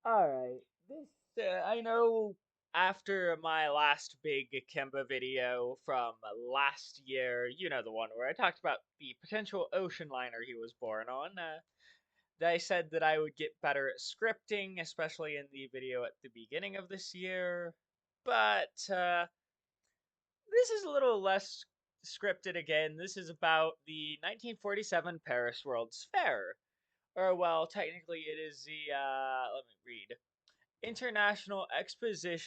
Alright, I know after my last big Kimba video from last year, you know, the one where I talked about the potential Oceanliner he was born on, I said that I would get better at scripting, especially in the video at the beginning of this year. But this is a little less scripted again. This is about the 1947 Paris World's Fair. Or, well, technically it is the, let me read. International Expo-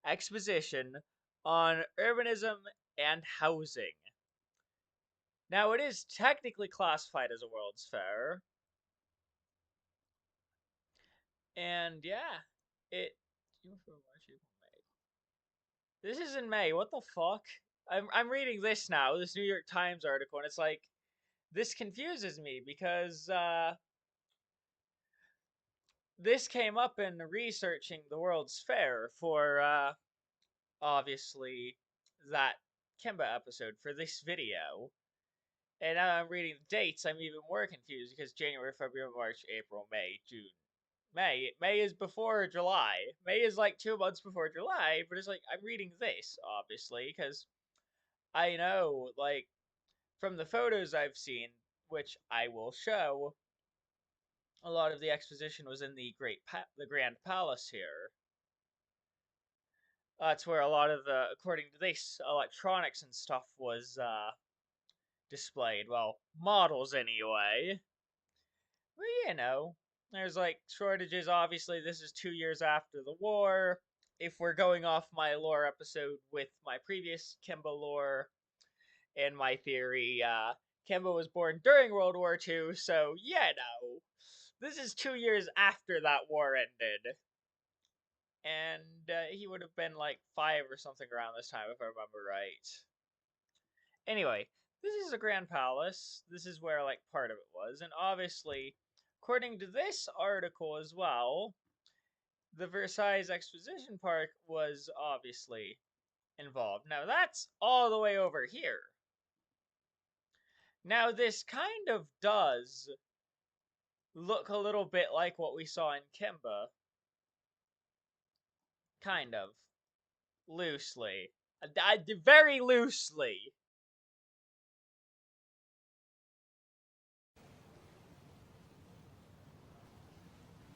Exposition on Urbanism and Housing. Now, it is technically classified as a World's Fair, and yeah, it. This is in May. What the fuck? I'm reading this now, this New York Times article, and it's like this confuses me because this came up in researching the World's Fair for obviously that Kimba episode for this video. And now I'm reading the dates, I'm even more confused because January, February, March, April, May, June. May is before July. May is like 2 months before July, but it's like I'm reading this, obviously, because I know, like, from the photos I've seen, which I will show, a lot of the exposition was in the Grand Palace here. That's where a lot of the, according to this, electronics and stuff was displayed. Well, models anyway. Well, you know, there's like shortages. Obviously, this is 2 years after the war. If we're going off my lore episode with my previous Kimba lore and my theory, Kimba was born during World War II, so this is 2 years after that war ended. And he would have been like 5 or something around this time, if I remember right. Anyway, this is a Grand Palace. This is where like part of it was, and obviously, according to this article as well, the Versailles Exposition Park was obviously involved. Now that's all the way over here. Now this kind of does look a little bit like what we saw in Kimba. Kind of. Loosely. Very loosely.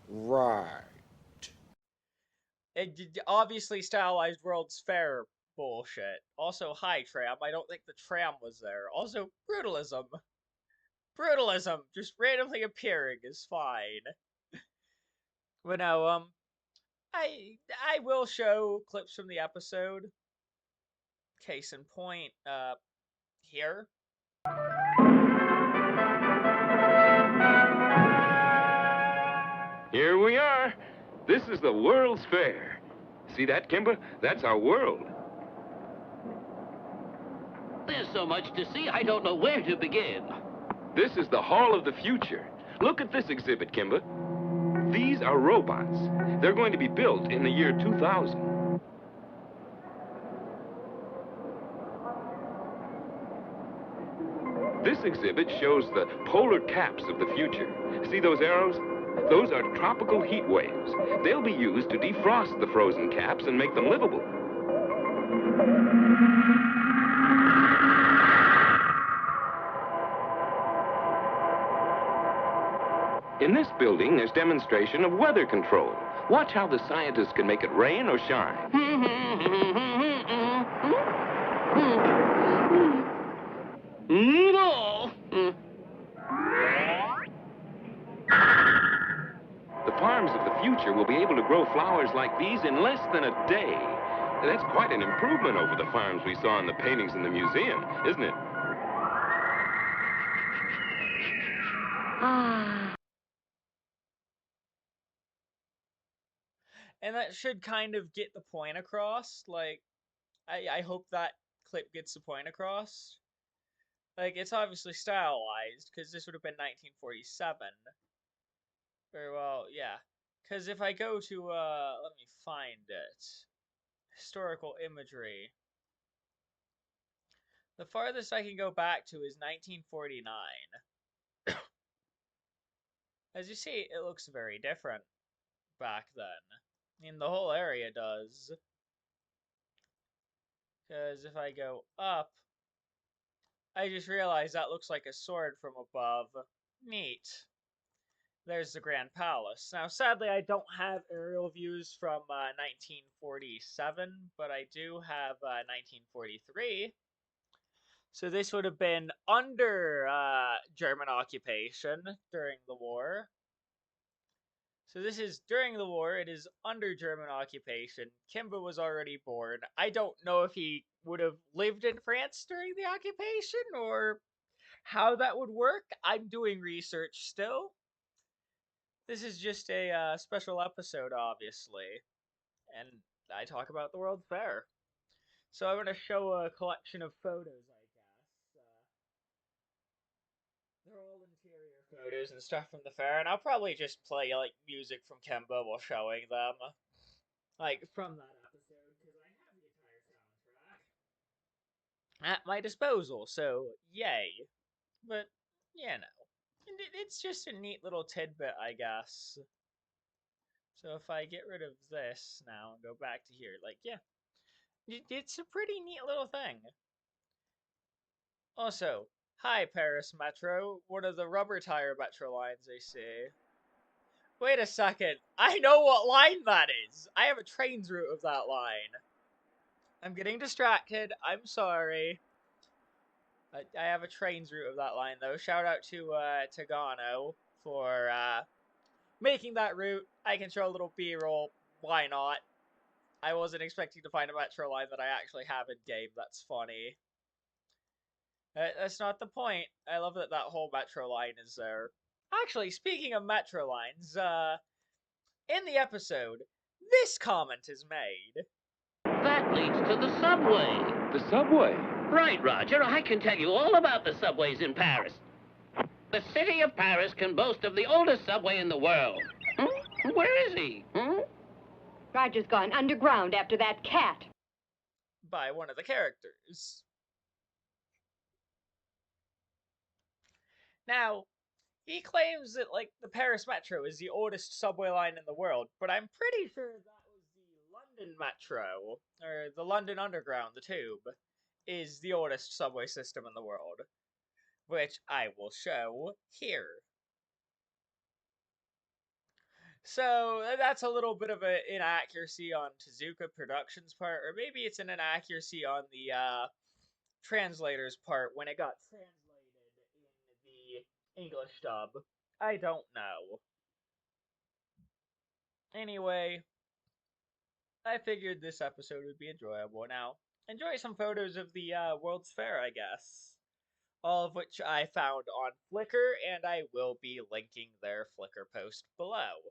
Right. Obviously stylized World's Fair bullshit. Also, hi, tram. I don't think the tram was there. Also, brutalism. Brutalism just randomly appearing is fine. But no, I will show clips from the episode. Case in point, here. Here we are. This is the World's Fair. See that, Kimba? That's our world. There's so much to see, I don't know where to begin. This is the Hall of the Future. Look at this exhibit, Kimba. These are robots. They're going to be built in the year 2000. This exhibit shows the polar caps of the future. See those arrows? Those are tropical heat waves. They'll be used to defrost the frozen caps and make them livable. In this building, there's demonstration of weather control. Watch how the scientists can make it rain or shine. The farms of the future will be able to grow flowers like these in less than a day. That's quite an improvement over the farms we saw in the paintings in the museum, isn't it? And that should kind of get the point across. Like, I hope that clip gets the point across. Like, it's obviously stylized, because this would have been 1947. Very well, yeah. Because if I go to, let me find it. Historical imagery. The farthest I can go back to is 1949. As you see, it looks very different back then. I mean, the whole area does. Because if I go up, I just realized that looks like a sword from above. Neat. There's the Grand Palace. Now, sadly, I don't have aerial views from 1947, but I do have 1943. So this would have been under German occupation during the war. So this is during the war. It is under German occupation. Kimba was already born. I don't know if he would have lived in France during the occupation or how that would work. I'm doing research still. This is just a special episode, obviously, and I talk about the World's Fair. So I'm going to show a collection of photos, I guess. They're all interior photos and stuff from the fair, and I'll probably just play like music from Kimba while showing them, like from that episode, because I have the entire soundtrack at my disposal. So yay! But it's just a neat little tidbit, I guess. So if I get rid of this now and go back to here, like it's a pretty neat little thing. Also, hi Paris Metro, one of the rubber tire metro lines I see. Wait a second, I know what line that is! I have a train's route of that line. I'm getting distracted, I'm sorry. I have a train's route of that line though. Shout out to Tagano for making that route. I can show a little B-roll, why not? I wasn't expecting to find a metro line that I actually have in game, that's funny. That's not the point. I love that that whole metro line is there. Actually, speaking of metro lines, in the episode, this comment is made. That leads to the subway. The subway? Right, Roger. I can tell you all about the subways in Paris. The city of Paris can boast of the oldest subway in the world. Where is he? Roger's gone underground after that cat. By one of the characters. Now, he claims that, like, the Paris Metro is the oldest subway line in the world, but I'm pretty sure that was the London Metro, or the London Underground, the tube, is the oldest subway system in the world, which I will show here. So that's a little bit of an inaccuracy on Tezuka Productions' part, or maybe it's an inaccuracy on the translator's part when it got translated in the English dub. I don't know. Anyway, I figured this episode would be enjoyable. Now, enjoy some photos of the World's Fair, I guess. All of which I found on Flickr, and I will be linking their Flickr post below.